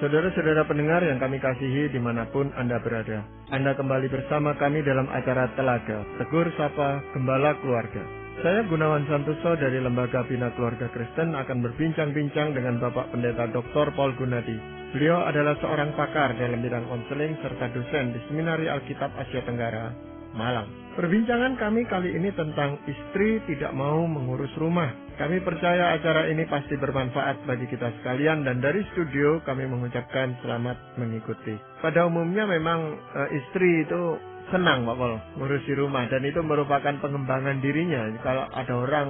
Saudara-saudara pendengar yang kami kasihi dimanapun Anda berada, Anda kembali bersama kami dalam acara Telaga, Tegur Sapa Gembala Keluarga. Saya Gunawan Santoso dari Lembaga Bina Keluarga Kristen akan berbincang-bincang dengan Bapak Pendeta Dr. Paul Gunadi. Beliau adalah seorang pakar dalam bidang konseling serta dosen di Seminari Alkitab Asia Tenggara, Malang. Perbincangan kami kali ini tentang istri tidak mau mengurus rumah. Kami percaya acara ini pasti bermanfaat bagi kita sekalian dan dari studio kami mengucapkan selamat mengikuti. Pada umumnya memang istri itu senang Pak Pol ngurusi rumah dan itu merupakan pengembangan dirinya. Kalau ada orang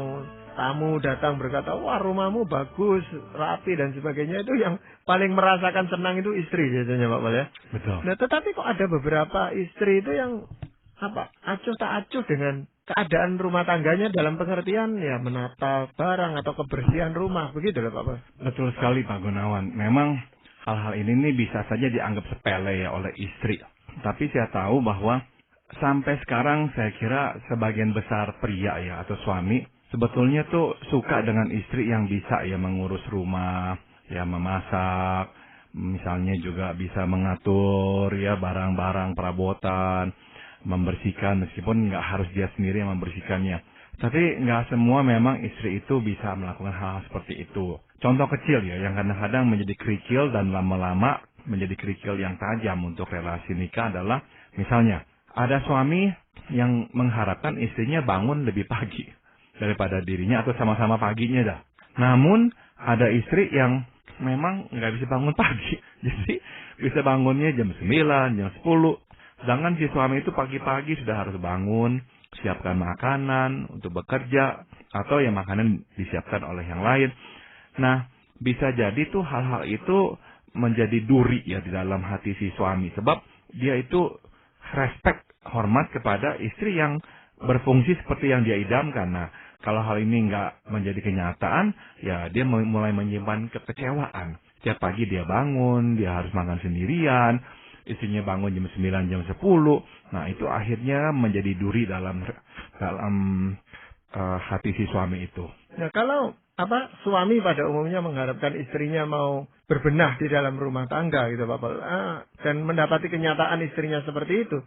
tamu datang berkata, wah rumahmu bagus, rapi dan sebagainya, itu yang paling merasakan senang itu istri biasanya Pak Pol ya. Betul. Nah tetapi kok ada beberapa istri itu yang acuh tak acuh dengan keadaan rumah tangganya dalam pengertian ya menata barang atau kebersihan rumah, begitu loh Pak Pol. Betul sekali Pak Gunawan. Memang hal-hal ini nih bisa saja dianggap sepele ya oleh istri. Tapi saya tahu bahwa sampai sekarang saya kira sebagian besar pria ya atau suami sebetulnya tuh suka dengan istri yang bisa ya mengurus rumah, ya memasak, misalnya juga bisa mengatur ya barang-barang perabotan, membersihkan meskipun nggak harus dia sendiri yang membersihkannya. Tapi nggak semua memang istri itu bisa melakukan hal seperti itu. Contoh kecil ya yang kadang-kadang menjadi kerikil dan lama-lama menjadi kerikil yang tajam untuk relasi nikah adalah misalnya ada suami yang mengharapkan istrinya bangun lebih pagi daripada dirinya atau sama-sama paginya dah. Namun ada istri yang memang nggak bisa bangun pagi. Jadi bisa bangunnya jam 9, jam 10. Sedangkan si suami itu pagi-pagi sudah harus bangun, siapkan makanan untuk bekerja, atau ya makanan disiapkan oleh yang lain. Nah, bisa jadi tuh hal-hal itu menjadi duri ya di dalam hati si suami. Sebab dia itu respect, hormat kepada istri yang berfungsi seperti yang dia idamkan. Nah, kalau hal ini nggak menjadi kenyataan, ya dia mulai menyimpan kekecewaan. Setiap pagi dia bangun, dia harus makan sendirian, istrinya bangun jam 9, jam 10. Nah, itu akhirnya menjadi duri dalam hati si suami itu. Nah, kalau suami pada umumnya mengharapkan istrinya mau berbenah di dalam rumah tangga gitu Pak Pol, dan mendapati kenyataan istrinya seperti itu.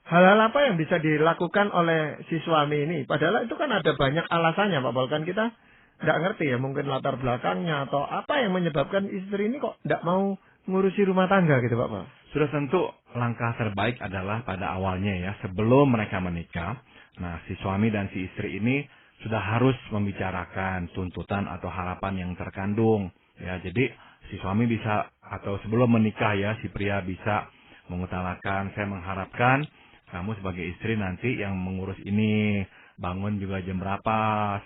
Hal-hal apa yang bisa dilakukan oleh si suami ini? Padahal itu kan ada banyak alasannya Pak Pol, kan kita nggak ngerti ya mungkin latar belakangnya atau apa yang menyebabkan istri ini kok nggak mau ngurusi rumah tangga gitu Pak Pol. Sudah tentu langkah terbaik adalah pada awalnya ya, sebelum mereka menikah. Nah, si suami dan si istri ini sudah harus membicarakan tuntutan atau harapan yang terkandung. Ya, jadi si suami bisa atau sebelum menikah ya, si pria bisa mengutarakan, saya mengharapkan kamu sebagai istri nanti yang mengurus ini, bangun juga jam berapa,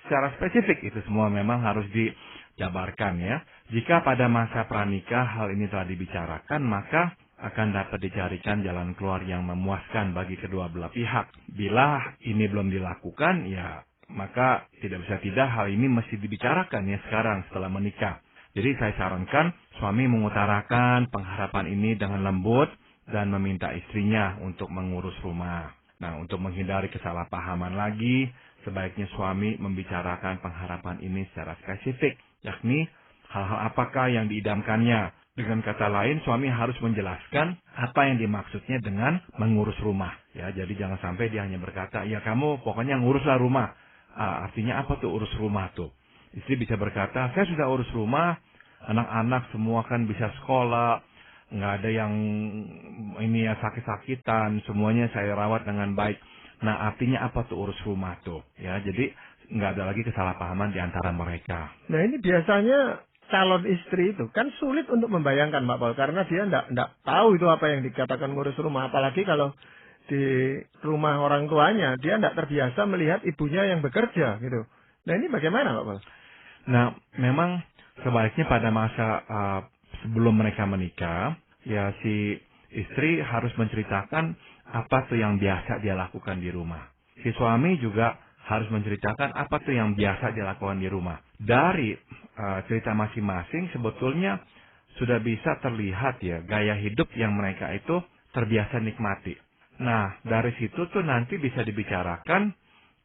secara spesifik itu semua memang harus dijabarkan ya. Jika pada masa pranikah hal ini telah dibicarakan, maka akan dapat dicarikan jalan keluar yang memuaskan bagi kedua belah pihak. Bila ini belum dilakukan, ya maka tidak bisa tidak hal ini mesti dibicarakan ya sekarang setelah menikah. Jadi saya sarankan suami mengutarakan pengharapan ini dengan lembut dan meminta istrinya untuk mengurus rumah. Nah, untuk menghindari kesalahpahaman lagi, sebaiknya suami membicarakan pengharapan ini secara spesifik, yakni hal-hal apakah yang diidamkannya. Dengan kata lain, suami harus menjelaskan apa yang dimaksudnya dengan mengurus rumah. Ya, jadi jangan sampai dia hanya berkata, ya kamu pokoknya nguruslah rumah. Artinya apa tuh urus rumah tuh? Istri bisa berkata, saya sudah urus rumah, anak-anak semua kan bisa sekolah, nggak ada yang ini ya sakit-sakitan, semuanya saya rawat dengan baik. Nah, artinya apa tuh urus rumah tuh? Ya, jadi nggak ada lagi kesalahpahaman di antara mereka. Nah, ini biasanya calon istri itu kan sulit untuk membayangkan Pak Paul, karena dia enggak tahu itu apa yang dikatakan ngurus rumah, apalagi kalau di rumah orang tuanya dia enggak terbiasa melihat ibunya yang bekerja gitu. Nah, ini bagaimana Pak Paul? Nah, memang sebaiknya pada masa sebelum mereka menikah, ya si istri harus menceritakan apa tuh yang biasa dia lakukan di rumah. Si suami juga harus menceritakan apa tuh yang biasa dia lakukan di rumah. Dari cerita masing-masing sebetulnya sudah bisa terlihat ya gaya hidup yang mereka itu terbiasa nikmati. Nah, dari situ tuh nanti bisa dibicarakan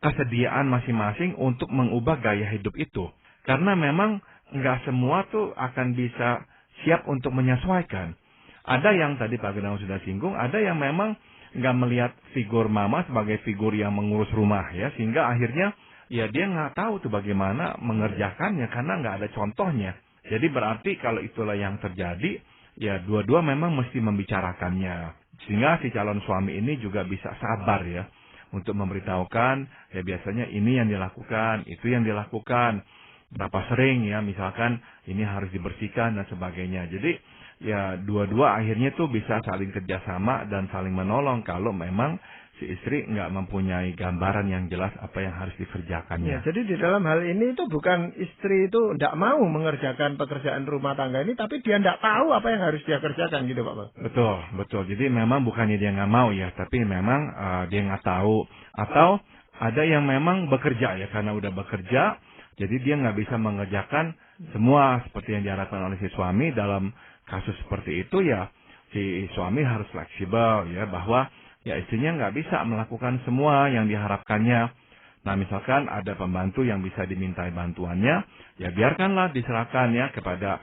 kesediaan masing-masing untuk mengubah gaya hidup itu. Karena memang nggak semua tuh akan bisa siap untuk menyesuaikan. Ada yang tadi Pak Gunawan sudah singgung, ada yang memang nggak melihat figur mama sebagai figur yang mengurus rumah ya, sehingga akhirnya ya dia nggak tahu tuh bagaimana mengerjakannya karena nggak ada contohnya. Jadi berarti kalau itulah yang terjadi, ya dua-dua memang mesti membicarakannya. Sehingga si calon suami ini juga bisa sabar ya untuk memberitahukan, ya biasanya ini yang dilakukan, itu yang dilakukan. Berapa sering ya, misalkan ini harus dibersihkan dan sebagainya. Jadi ya dua-dua akhirnya tuh bisa saling kerjasama dan saling menolong kalau memang si istri nggak mempunyai gambaran yang jelas apa yang harus dikerjakannya. Ya, jadi di dalam hal ini itu bukan istri itu tidak mau mengerjakan pekerjaan rumah tangga ini, tapi dia tidak tahu apa yang harus dia kerjakan gitu Pak. Betul, betul. Jadi memang bukannya dia nggak mau ya, tapi memang dia nggak tahu. Atau ada yang memang bekerja ya, karena udah bekerja, jadi dia nggak bisa mengerjakan semua seperti yang diharapkan oleh si suami. Dalam kasus seperti itu ya, si suami harus fleksibel ya, bahwa ya istrinya nggak bisa melakukan semua yang diharapkannya. Nah misalkan ada pembantu yang bisa dimintai bantuannya, ya biarkanlah diserahkan ya kepada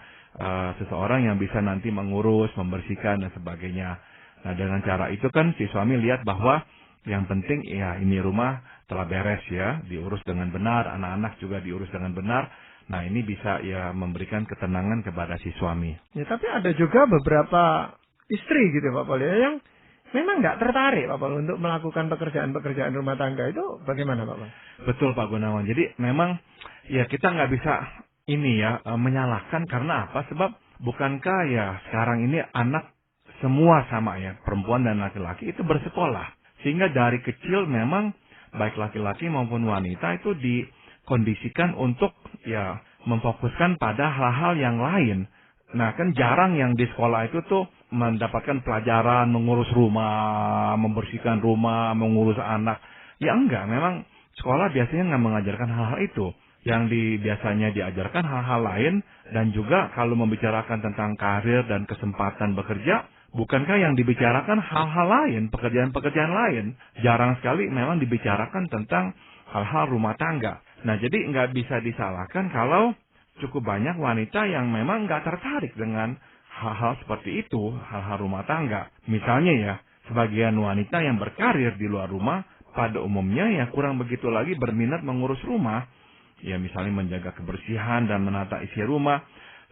seseorang yang bisa nanti mengurus, membersihkan dan sebagainya. Nah dengan cara itu kan si suami lihat bahwa yang penting ya ini rumah telah beres ya, diurus dengan benar, anak-anak juga diurus dengan benar. Nah ini bisa ya memberikan ketenangan kepada si suami. Ya tapi ada juga beberapa istri gitu Pak Pol ya, yang memang nggak tertarik Pak Pol untuk melakukan pekerjaan-pekerjaan rumah tangga. Itu bagaimana Pak Pol? Betul Pak Gunawan. Jadi memang ya kita nggak bisa ini ya menyalahkan karena apa? Sebab bukankah ya sekarang ini anak semua sama ya, perempuan dan laki-laki itu bersekolah. Sehingga dari kecil memang baik laki-laki maupun wanita itu dikondisikan untuk ya memfokuskan pada hal-hal yang lain. Nah kan jarang yang di sekolah itu tuh mendapatkan pelajaran mengurus rumah, membersihkan rumah, mengurus anak. Ya enggak, memang sekolah biasanya nggak mengajarkan hal-hal itu. Yang biasanya diajarkan hal-hal lain, dan juga kalau membicarakan tentang karir dan kesempatan bekerja, bukankah yang dibicarakan hal-hal lain, pekerjaan-pekerjaan lain? Jarang sekali memang dibicarakan tentang hal-hal rumah tangga. Nah jadi nggak bisa disalahkan kalau cukup banyak wanita yang memang nggak tertarik dengan hal-hal seperti itu, hal-hal rumah tangga. Misalnya ya, sebagian wanita yang berkarir di luar rumah, pada umumnya ya kurang begitu lagi berminat mengurus rumah. Ya misalnya menjaga kebersihan dan menata isi rumah.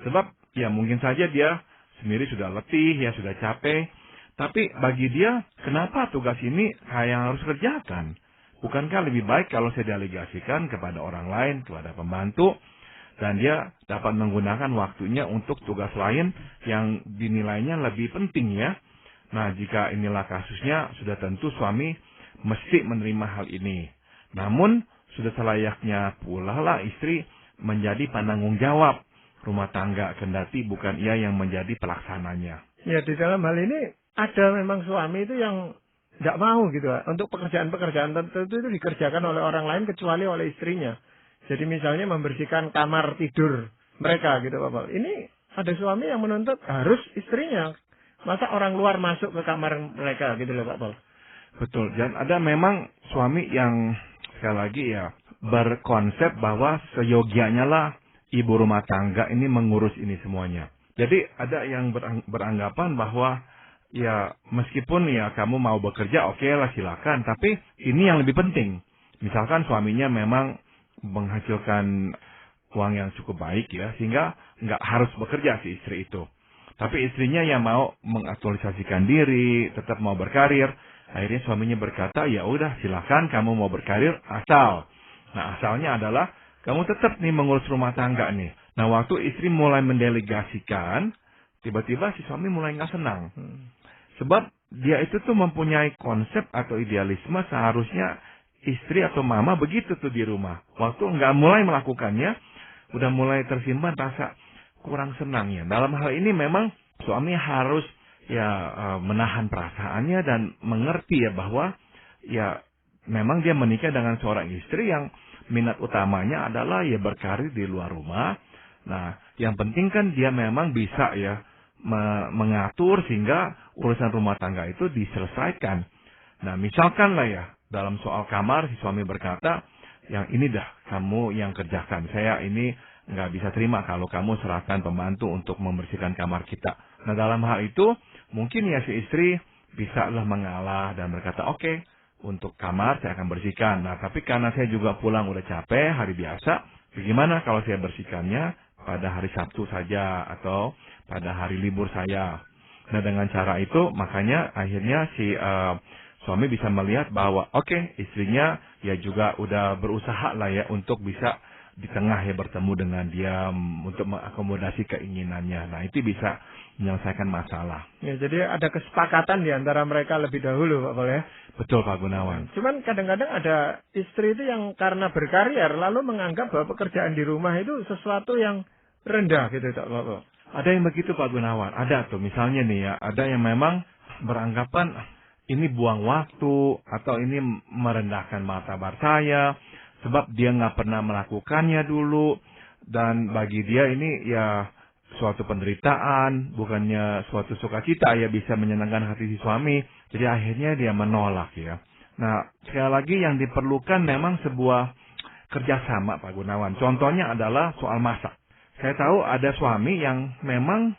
Sebab ya mungkin saja dia sendiri sudah letih, ya sudah capek. Tapi bagi dia, kenapa tugas ini saya yang harus kerjakan? Bukankah lebih baik kalau saya delegasikan kepada orang lain, kepada pembantu, dan dia dapat menggunakan waktunya untuk tugas lain yang dinilainya lebih penting ya. Nah jika inilah kasusnya, sudah tentu suami mesti menerima hal ini. Namun sudah selayaknya pula lah istri menjadi penanggung jawab rumah tangga, kendati bukan ia yang menjadi pelaksananya. Ya di dalam hal ini ada memang suami itu yang tidak mau gitu Pak. Untuk pekerjaan-pekerjaan tertentu itu dikerjakan oleh orang lain kecuali oleh istrinya. Jadi misalnya membersihkan kamar tidur mereka gitu Pak Pol. Ini ada suami yang menuntut harus istrinya. Masa orang luar masuk ke kamar mereka gitu loh Pak Pol. Betul. Dan ada memang suami yang sekali lagi ya berkonsep bahwa seyogianya lah ibu rumah tangga ini mengurus ini semuanya. Jadi ada yang beranggapan bahwa ya meskipun ya kamu mau bekerja oke lah silakan. Tapi ini yang lebih penting. Misalkan suaminya memang menghasilkan uang yang cukup baik ya, sehingga nggak harus bekerja si istri itu. Tapi istrinya yang mau mengaktualisasikan diri, tetap mau berkarir. Akhirnya suaminya berkata, ya udah silakan kamu mau berkarir asal. Nah asalnya adalah kamu tetap nih mengurus rumah tangga nih. Nah waktu istri mulai mendelegasikan, tiba-tiba si suami mulai nggak senang. Sebab dia itu tuh mempunyai konsep atau idealisme seharusnya istri atau mama begitu tuh di rumah. Waktu nggak mulai melakukannya, udah mulai tersimpan rasa kurang senangnya. Dalam hal ini memang suami harus ya menahan perasaannya dan mengerti ya bahwa ya memang dia menikah dengan seorang istri yang minat utamanya adalah ya berkarir di luar rumah. Nah, yang penting kan dia memang bisa ya mengatur sehingga urusan rumah tangga itu diselesaikan. Nah, misalkan lah ya dalam soal kamar si suami berkata, yang ini dah kamu yang kerjakan. Saya ini nggak bisa terima kalau kamu serahkan pembantu untuk membersihkan kamar kita. Nah, dalam hal itu, mungkin ya si istri bisa lah mengalah dan berkata, oke, untuk kamar saya akan bersihkan. Nah, tapi karena saya juga pulang udah capek, hari biasa, bagaimana kalau saya bersihkannya pada hari Sabtu saja atau pada hari libur saya. Nah, dengan cara itu, makanya akhirnya si suami bisa melihat bahwa oke, istrinya ya juga udah berusaha lah ya untuk bisa di tengah ya bertemu dengan dia untuk mengakomodasi keinginannya. Nah, itu bisa menyelesaikan masalah. Ya, jadi ada kesepakatan di antara mereka lebih dahulu, Pak Pol ya. Betul, Pak Gunawan. Cuman kadang-kadang ada istri itu yang karena berkarir lalu menganggap bahwa pekerjaan di rumah itu sesuatu yang rendah gitu, Pak Pol. Ada yang begitu, Pak Gunawan. Ada tuh, misalnya nih ya, ada yang memang beranggapan ini buang waktu atau ini merendahkan martabat saya sebab dia nggak pernah melakukannya dulu, dan bagi dia ini ya suatu penderitaan, bukannya suatu sukacita ya bisa menyenangkan hati si suami. Jadi akhirnya dia menolak ya. Nah, sekali lagi yang diperlukan memang sebuah kerjasama, Pak Gunawan. Contohnya adalah soal masak. Saya tahu ada suami yang memang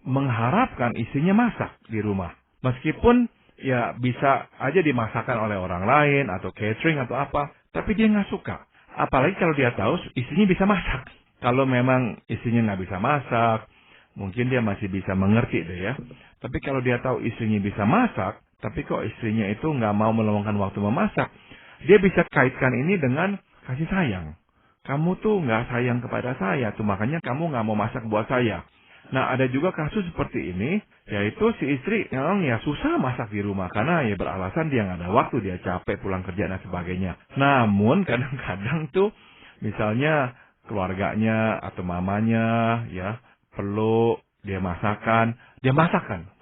mengharapkan istrinya masak di rumah. Meskipun ya bisa aja dimasakkan oleh orang lain atau catering atau apa. Tapi dia nggak suka. Apalagi kalau dia tahu istrinya bisa masak. Kalau memang istrinya nggak bisa masak, mungkin dia masih bisa mengerti deh ya. Tapi kalau dia tahu istrinya bisa masak, tapi kok istrinya itu nggak mau meluangkan waktu memasak, dia bisa kaitkan ini dengan kasih sayang. Kamu tuh nggak sayang kepada saya, tuh makanya kamu nggak mau masak buat saya. Nah, ada juga kasus seperti ini, yaitu si istri yang ya susah masak di rumah karena ya beralasan dia nggak ada waktu, dia capek pulang kerja dan sebagainya. Namun kadang-kadang tuh misalnya keluarganya atau mamanya ya perlu dia masakkan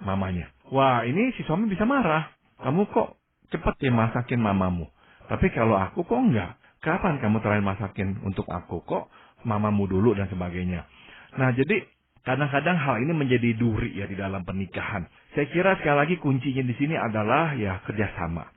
mamanya. Wah, ini si suami bisa marah. Kamu kok cepet ya masakin mamamu. Tapi kalau aku kok enggak. Kapan kamu terakhir masakin untuk aku? Kok mamamu dulu dan sebagainya. Nah, jadi kadang-kadang hal ini menjadi duri ya di dalam pernikahan. Saya kira sekali lagi kuncinya di sini adalah ya kerjasama.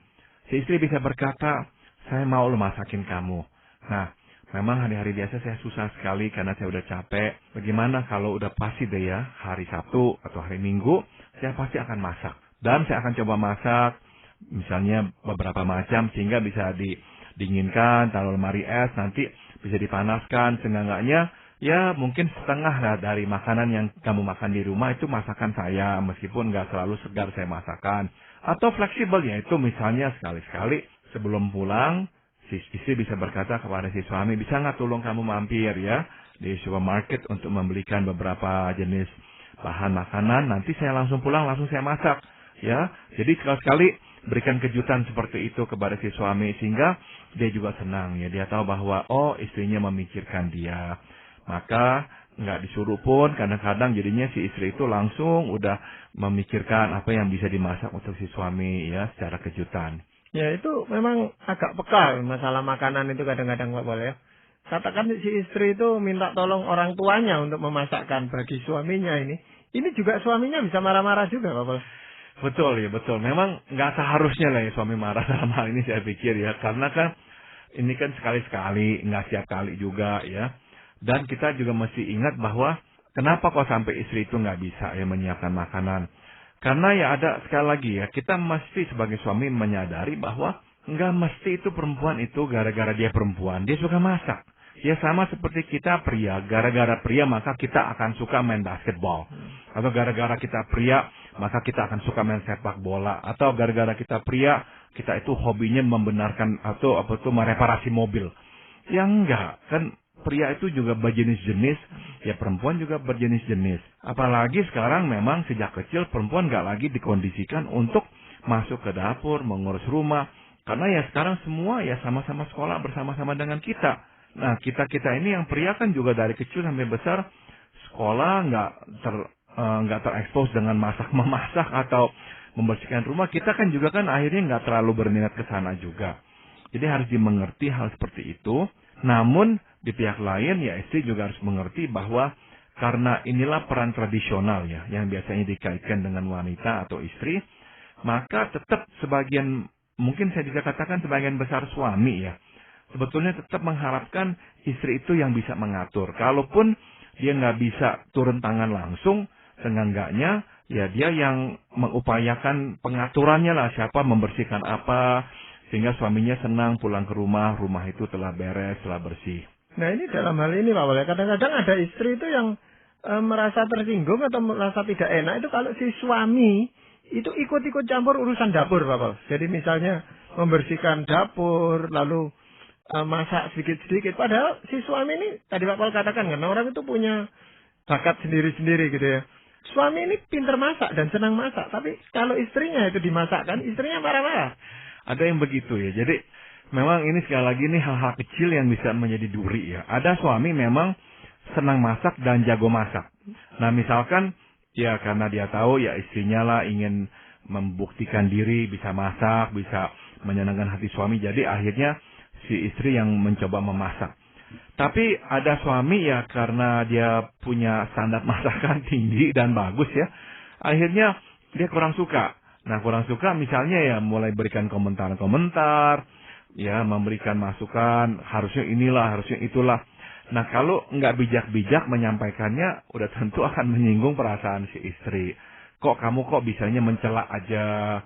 Si istri bisa berkata, saya mau lo masakin kamu. Nah, memang hari-hari biasa saya susah sekali karena saya udah capek. Bagaimana kalau udah pasti deh ya, hari Sabtu atau hari Minggu, saya pasti akan masak. Dan saya akan coba masak, misalnya beberapa macam sehingga bisa didinginkan, taruh lemari es, nanti bisa dipanaskan. Seenggaknya ya mungkin setengah lah dari makanan yang kamu makan di rumah itu masakan saya, meskipun nggak selalu segar saya masakan. Atau fleksibel, yaitu misalnya sekali-sekali sebelum pulang, si istri bisa berkata kepada si suami, bisa nggak tolong kamu mampir ya di supermarket untuk membelikan beberapa jenis bahan makanan, nanti saya langsung pulang, langsung saya masak. Ya, jadi sekali-sekali berikan kejutan seperti itu kepada si suami sehingga dia juga senang ya. Dia tahu bahwa oh istrinya memikirkan dia. Maka nggak disuruh pun kadang-kadang jadinya si istri itu langsung udah memikirkan apa yang bisa dimasak untuk si suami ya secara kejutan. Ya, itu memang agak peka masalah makanan itu kadang-kadang Pak Pol ya. Katakan si istri itu minta tolong orang tuanya untuk memasakkan bagi suaminya ini. Ini juga suaminya bisa marah-marah juga Pak Pol. Betul ya, betul. Memang nggak seharusnya lah ya suami marah dalam hal ini saya pikir ya. Karena kan ini kan sekali-sekali, nggak setiap kali juga ya. Dan kita juga mesti ingat bahwa kenapa kok sampai istri itu nggak bisa ya menyiapkan makanan. Karena ya ada sekali lagi ya, kita mesti sebagai suami menyadari bahwa nggak mesti itu perempuan itu gara-gara dia perempuan, dia suka masak. Ya sama seperti kita pria, gara-gara pria maka kita akan suka main basketball. Atau gara-gara kita pria, maka kita akan suka main sepak bola. Atau gara-gara kita pria, kita itu hobinya membenarkan atau mereparasi mobil. Ya enggak, kan pria itu juga berjenis-jenis, ya perempuan juga berjenis-jenis. Apalagi sekarang memang sejak kecil perempuan nggak lagi dikondisikan untuk masuk ke dapur, mengurus rumah. Karena ya sekarang semua ya sama-sama sekolah bersama-sama dengan kita. Nah, kita ini yang pria kan juga dari kecil sampai besar sekolah nggak terekspos dengan memasak atau membersihkan rumah. Kita kan juga kan akhirnya nggak terlalu berminat ke sana juga. Jadi harus dimengerti hal seperti itu. Namun di pihak lain ya istri juga harus mengerti bahwa karena inilah peran tradisional ya yang biasanya dikaitkan dengan wanita atau istri, maka tetap sebagian, mungkin saya bisa katakan sebagian besar suami ya sebetulnya tetap mengharapkan istri itu yang bisa mengatur. Kalaupun dia nggak bisa turun tangan langsung, seenggaknya ya dia yang mengupayakan pengaturannya lah, siapa membersihkan apa, sehingga suaminya senang pulang ke rumah itu telah beres, telah bersih. Nah ini dalam hal ini Pak Wal, kadang-kadang ada istri itu yang merasa tersinggung atau merasa tidak enak itu kalau si suami itu ikut-ikut campur urusan dapur Pak Wal. Jadi misalnya membersihkan dapur, lalu masak sedikit-sedikit. Padahal si suami ini, tadi Pak Wal katakan kan, orang itu punya bakat sendiri-sendiri gitu ya. Suami ini pintar masak dan senang masak, tapi kalau istrinya itu dimasakkan, istrinya marah-marah. Ada yang begitu ya. Jadi memang ini sekali lagi ini hal-hal kecil yang bisa menjadi duri ya. Ada suami memang senang masak dan jago masak. Nah misalkan ya karena dia tahu ya istrinya lah ingin membuktikan diri bisa masak, bisa menyenangkan hati suami. Jadi akhirnya si istri yang mencoba memasak. Tapi ada suami ya karena dia punya standar masakan tinggi dan bagus ya. Akhirnya dia kurang suka. Nah kurang suka misalnya ya mulai berikan komentar-komentar. Ya memberikan masukan. Harusnya inilah, harusnya itulah. Nah kalau nggak bijak-bijak menyampaikannya. Udah tentu akan menyinggung perasaan si istri. Kok kamu bisanya mencela aja.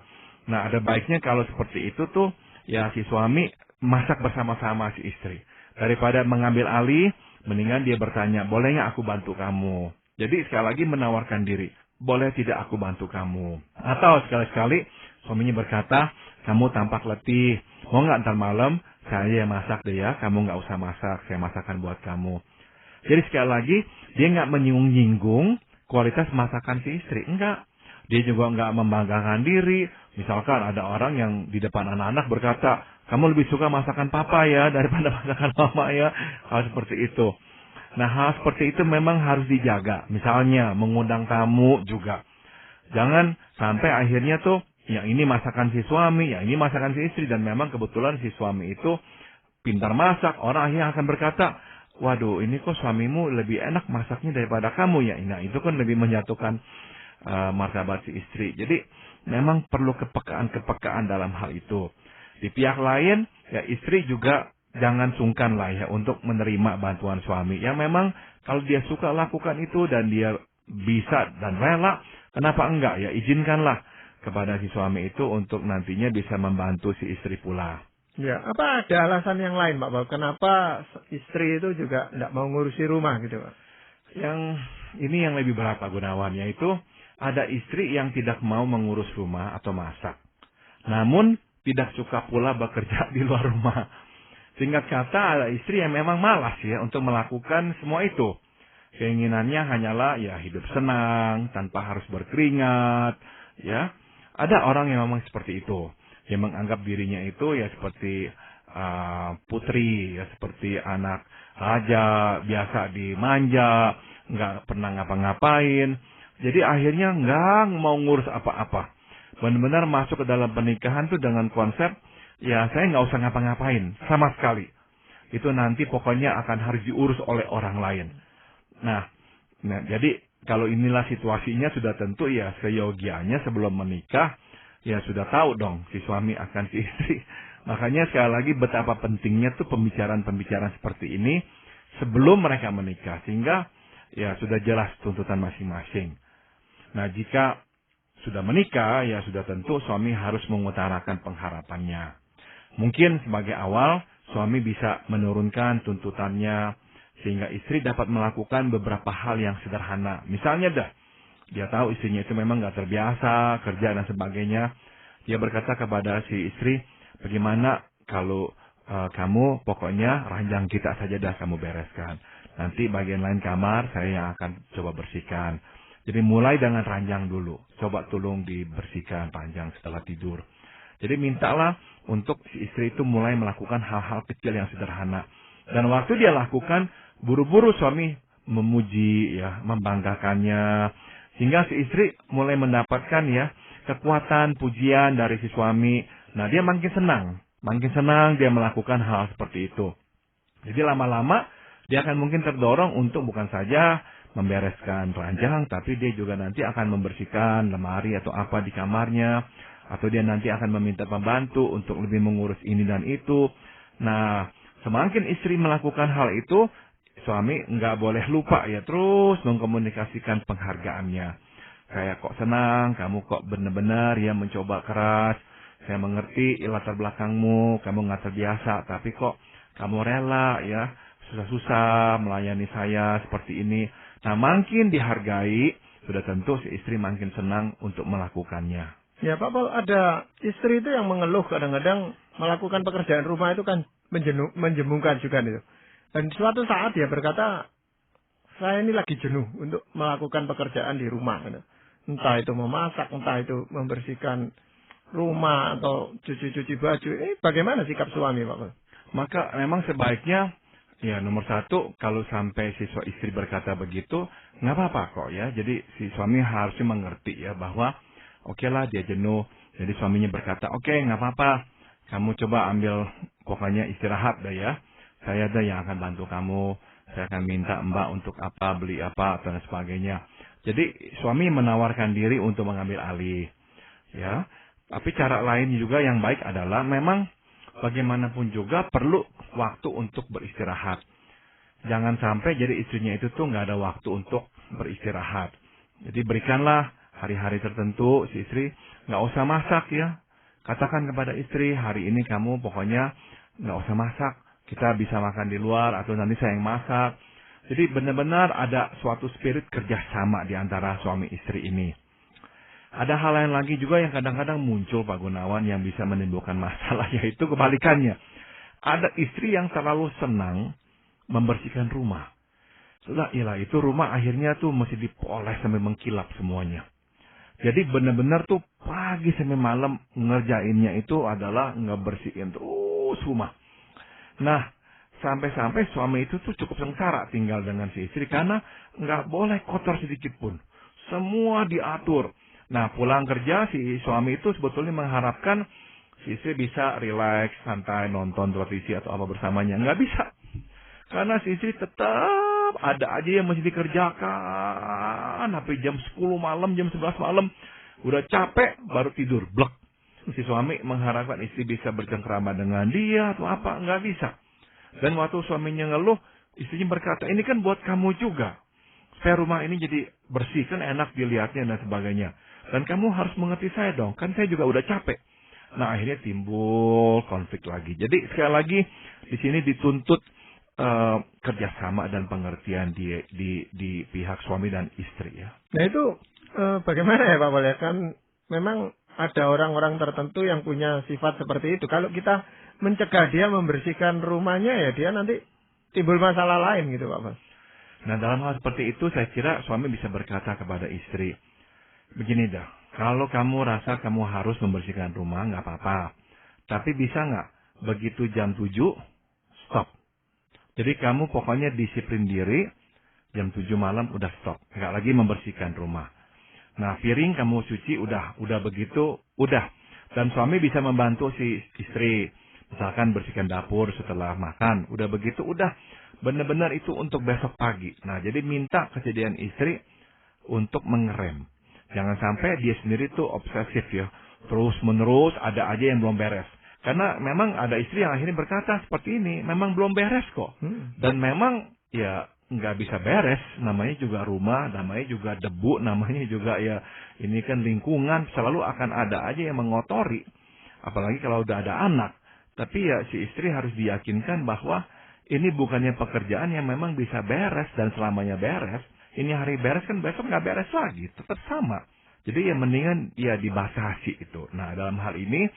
Nah ada baiknya kalau seperti itu tuh. Ya si suami masak bersama-sama si istri. Daripada mengambil alih, mendingan dia bertanya, boleh nggak aku bantu kamu? Jadi sekali lagi menawarkan diri, boleh tidak aku bantu kamu? Atau sekali-sekali suaminya berkata, kamu tampak letih, mau nggak ntar malam saya yang masak deh ya, kamu nggak usah masak, saya masakan buat kamu. Jadi sekali lagi, dia nggak menyinggung-nyinggung kualitas masakan si istri, enggak. Dia juga nggak membanggakan diri. Misalkan ada orang yang di depan anak-anak berkata, kamu lebih suka masakan papa ya daripada masakan mama ya. Hal seperti itu. Nah hal seperti itu memang harus dijaga. Misalnya mengundang tamu juga. Jangan sampai akhirnya tuh yang ini masakan si suami, yang ini masakan si istri. Dan memang kebetulan si suami itu pintar masak. Orang akhirnya akan berkata, waduh ini kok suamimu lebih enak masaknya daripada kamu ya. Nah itu kan lebih menjatuhkan martabat si istri. Jadi memang perlu kepekaan dalam hal itu. Di pihak lain, ya istri juga jangan sungkan lah ya untuk menerima bantuan suami. Yang memang kalau dia suka lakukan itu dan dia bisa dan rela, kenapa enggak ya izinkanlah kepada si suami itu untuk nantinya bisa membantu si istri pula. Ya, apa ada alasan yang lain Pak Bal? Kenapa istri itu juga enggak mau ngurusi rumah gitu Pak? Yang ini yang lebih berat Pak Gunawan, yaitu ada istri yang tidak mau mengurus rumah atau masak. Namun tidak suka pula bekerja di luar rumah. Singkat kata ada istri yang memang malas ya untuk melakukan semua itu. Keinginannya hanyalah ya hidup senang tanpa harus berkeringat. Ya, ada orang yang memang seperti itu. Yang menganggap dirinya itu ya seperti putri, ya seperti anak raja, biasa dimanja, nggak pernah ngapa-ngapain. Jadi akhirnya nggak mau ngurus apa-apa. Benar-benar masuk ke dalam pernikahan tuh dengan konsep, ya saya nggak usah ngapa-ngapain, sama sekali. Itu nanti pokoknya akan harus diurus oleh orang lain. Nah jadi kalau inilah situasinya sudah tentu ya seyogianya sebelum menikah, ya sudah tahu dong si suami akan si istri. Makanya sekali lagi betapa pentingnya tuh pembicaraan-pembicaraan seperti ini sebelum mereka menikah. Sehingga ya sudah jelas tuntutan masing-masing. Nah jika sudah menikah, ya sudah tentu suami harus mengutarakan pengharapannya. Mungkin sebagai awal, suami bisa menurunkan tuntutannya, sehingga istri dapat melakukan beberapa hal yang sederhana. Misalnya dia tahu istrinya itu memang nggak terbiasa, kerja dan sebagainya. Dia berkata kepada si istri, bagaimana kalau kamu pokoknya ranjang kita saja dah kamu bereskan. Nanti bagian lain kamar saya yang akan coba bersihkan. Jadi mulai dengan ranjang dulu. Coba tolong dibersihkan panjang setelah tidur. Jadi mintalah untuk si istri itu mulai melakukan hal-hal kecil yang sederhana. Dan waktu dia lakukan, buru-buru suami memuji, ya, membanggakannya. Sehingga si istri mulai mendapatkan ya kekuatan, pujian dari si suami. Nah dia makin senang dia melakukan hal seperti itu. Jadi lama-lama dia akan mungkin terdorong untuk bukan saja membereskan ranjang, tapi dia juga nanti akan membersihkan lemari atau apa di kamarnya, atau dia nanti akan meminta pembantu untuk lebih mengurus ini dan itu. Nah, Semakin istri melakukan hal itu, suami nggak boleh lupa ya terus mengkomunikasikan penghargaannya. Kayak kok senang, kamu kok benar-benar ya mencoba keras. Saya mengerti latar belakangmu, kamu nggak terbiasa, tapi kok kamu rela ya susah-susah melayani saya seperti ini. Nah, makin dihargai, sudah tentu si istri makin senang untuk melakukannya. Ya Pak Paul, ada istri itu yang mengeluh kadang-kadang melakukan pekerjaan rumah itu kan menjemungkan juga itu. Dan suatu saat dia berkata, saya ini lagi jenuh untuk melakukan pekerjaan di rumah. Gitu. Entah itu memasak, entah itu membersihkan rumah atau cuci-cuci baju. Ini bagaimana sikap suami Pak Paul? Maka memang sebaiknya, ya nomor satu, kalau sampai si istri berkata begitu, nggak apa-apa kok ya. Jadi si suami harusnya mengerti ya bahwa oke lah dia jenuh. Jadi suaminya berkata, oke nggak apa-apa. Kamu coba ambil pokoknya istirahat dah ya. Saya ada yang akan bantu kamu. Saya akan minta Mbak untuk apa, beli apa, dan sebagainya. Jadi suami menawarkan diri untuk mengambil alih. Ya. Tapi cara lain juga yang baik adalah memang bagaimanapun juga perlu waktu untuk beristirahat. Jangan sampai jadi istrinya itu tuh nggak ada waktu untuk beristirahat. Jadi berikanlah hari-hari tertentu si istri nggak usah masak ya. Katakan kepada istri, hari ini kamu pokoknya nggak usah masak. Kita bisa makan di luar atau nanti saya yang masak. Jadi benar-benar ada suatu spirit kerjasama di antara suami istri ini. Ada hal lain lagi juga yang kadang-kadang muncul Pak Gunawan yang bisa menimbulkan masalah, yaitu kebalikannya. Ada istri yang terlalu senang membersihkan rumah. Sudah, iyalah itu rumah akhirnya tuh mesti dipoles sampai mengkilap semuanya. Jadi benar-benar tuh pagi sampai malam ngerjainnya itu adalah ngebersihin terus rumah. Nah, sampai-sampai suami itu tuh cukup sengsara tinggal dengan si istri karena nggak boleh kotor sedikit pun. Semua diatur. Nah, pulang kerja si suami itu sebetulnya mengharapkan si istri bisa rileks, santai, nonton televisi atau apa bersamanya. Nggak bisa. Karena si istri tetap ada aja yang mesti dikerjakan. Sampai jam 10 malam, jam 11 malam. Udah capek, baru tidur. Blek. Si suami mengharapkan istri bisa bercengkrama dengan dia atau apa. Nggak bisa. Dan waktu suaminya ngeluh, istrinya berkata, ini kan buat kamu juga. Supaya rumah ini jadi bersih, kan enak dilihatnya dan sebagainya. Dan kamu harus mengerti saya dong, kan saya juga udah capek. Nah, akhirnya timbul konflik lagi. Jadi sekali lagi di sini dituntut kerjasama dan pengertian di pihak suami dan istri ya. Nah itu bagaimana ya Pak Paul ya? Kan memang ada orang-orang tertentu yang punya sifat seperti itu. Kalau kita mencegah dia membersihkan rumahnya ya dia nanti timbul masalah lain gitu Pak Paul. Nah dalam hal seperti itu saya kira suami bisa berkata kepada istri, begini dah, kalau kamu rasa kamu harus membersihkan rumah nggak apa-apa. Tapi bisa nggak begitu jam 7 stop. Jadi kamu pokoknya disiplin diri, jam 7 malam udah stop. Nggak lagi membersihkan rumah. Nah piring kamu cuci udah begitu, udah. Dan suami bisa membantu si istri. Misalkan bersihkan dapur setelah makan. Udah begitu, udah. Benar-benar itu untuk besok pagi. Nah jadi minta kejadian istri untuk mengerem. Jangan sampai dia sendiri tuh obsesif ya. Terus menerus ada aja yang belum beres. Karena memang ada istri yang akhirnya berkata seperti ini. Memang belum beres kok. Dan memang ya nggak bisa beres. Namanya juga rumah. Namanya juga debu. Namanya juga ya ini kan lingkungan. Selalu akan ada aja yang mengotori. Apalagi kalau udah ada anak. Tapi ya si istri harus diyakinkan bahwa ini bukannya pekerjaan yang memang bisa beres dan selamanya beres. Ini hari beres kan besok nggak beres lagi. Tetap sama. Jadi ya mendingan ya dibatasi itu. Nah dalam hal ini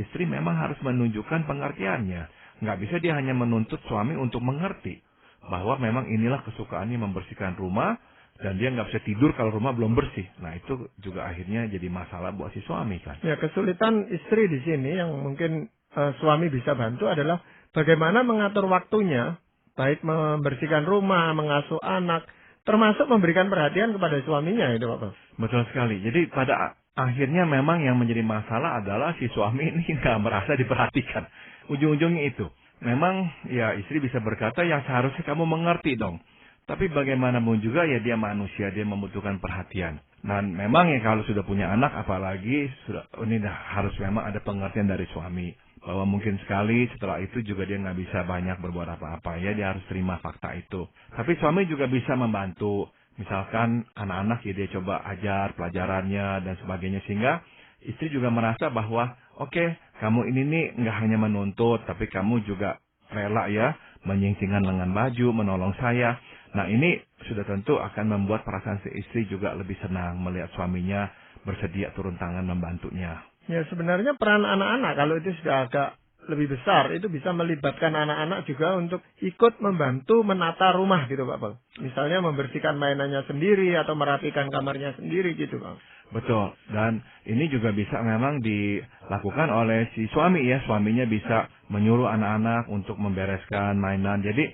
istri memang harus menunjukkan pengertiannya. Nggak bisa dia hanya menuntut suami untuk mengerti. Bahwa memang inilah kesukaannya membersihkan rumah. Dan dia nggak bisa tidur kalau rumah belum bersih. Nah itu juga akhirnya jadi masalah buat si suami kan. Ya kesulitan istri di sini yang mungkin suami bisa bantu adalah bagaimana mengatur waktunya. Baik membersihkan rumah, mengasuh anak. Termasuk memberikan perhatian kepada suaminya itu Pak. Betul sekali. Jadi pada akhirnya memang yang menjadi masalah adalah si suami ini nggak merasa diperhatikan. Ujung-ujungnya itu. Memang ya istri bisa berkata ya seharusnya kamu mengerti dong. Tapi bagaimanapun juga ya dia manusia, dia membutuhkan perhatian. Dan memang ya kalau sudah punya anak apalagi sudah ini harus memang ada pengertian dari suami. bahwa mungkin sekali setelah itu juga dia nggak bisa banyak berbuat apa-apa ya, dia harus terima fakta itu. Tapi suami juga bisa membantu, misalkan anak-anak ya dia coba ajar pelajarannya dan sebagainya, sehingga istri juga merasa bahwa oke, kamu ini nih nggak hanya menuntut, tapi kamu juga rela ya menyingsingkan lengan baju, menolong saya. Nah ini sudah tentu akan membuat perasaan si istri juga lebih senang melihat suaminya bersedia turun tangan membantunya. Ya sebenarnya peran anak-anak kalau itu sudah agak lebih besar, itu bisa melibatkan anak-anak juga untuk ikut membantu menata rumah gitu Pak Pol. Misalnya membersihkan mainannya sendiri atau merapikan kamarnya sendiri gitu Pak. Betul, dan ini juga bisa memang dilakukan oleh si suami ya. Suaminya bisa menyuruh anak-anak untuk membereskan mainan. Jadi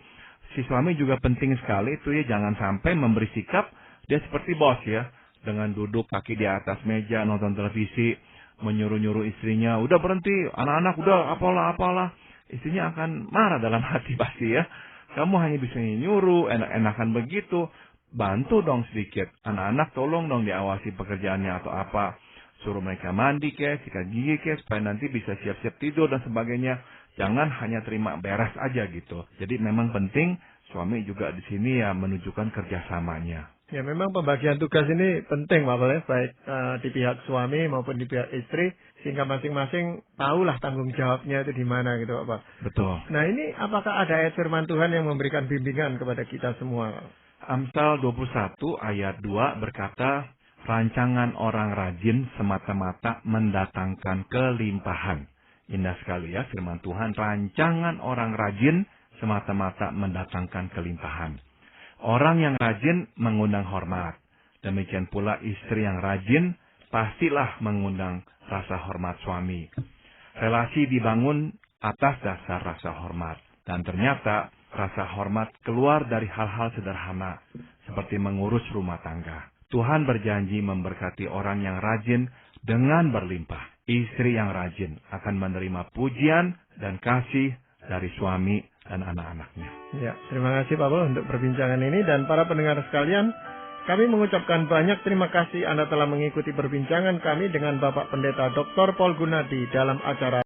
si suami juga penting sekali itu ya, jangan sampai memberi sikap dia seperti bos ya. Dengan duduk kaki di atas meja nonton televisi, menyuruh-nyuruh istrinya, udah berhenti, anak-anak udah apalah. Istrinya akan marah dalam hati pasti ya. Kamu hanya bisa nyuruh, enak-enakan begitu. Bantu dong sedikit. Anak-anak tolong dong diawasi pekerjaannya atau apa. Suruh mereka mandi sikat gigi supaya nanti bisa siap-siap tidur dan sebagainya. Jangan hanya terima beres aja gitu. Jadi memang penting suami juga di sini ya menunjukkan kerjasamanya. Ya memang pembagian tugas ini penting Pak Pol ya, baik di pihak suami maupun di pihak istri, sehingga masing-masing tahulah tanggung jawabnya itu di mana gitu Pak. Betul. Nah ini apakah ada ayat firman Tuhan yang memberikan bimbingan kepada kita semua? Amsal 21 ayat 2 berkata, rancangan orang rajin semata-mata mendatangkan kelimpahan. Indah sekali ya firman Tuhan, rancangan orang rajin semata-mata mendatangkan kelimpahan. Orang yang rajin mengundang hormat. Demikian pula istri yang rajin pastilah mengundang rasa hormat suami. Relasi dibangun atas dasar rasa hormat. Dan ternyata rasa hormat keluar dari hal-hal sederhana, seperti mengurus rumah tangga. Tuhan berjanji memberkati orang yang rajin dengan berlimpah. Istri yang rajin akan menerima pujian dan kasih dari suami dan anak-anaknya. Ya, terima kasih Pak Pol untuk perbincangan ini, dan para pendengar sekalian, kami mengucapkan banyak terima kasih Anda telah mengikuti perbincangan kami dengan Bapak Pendeta Dr. Paul Gunadi dalam acara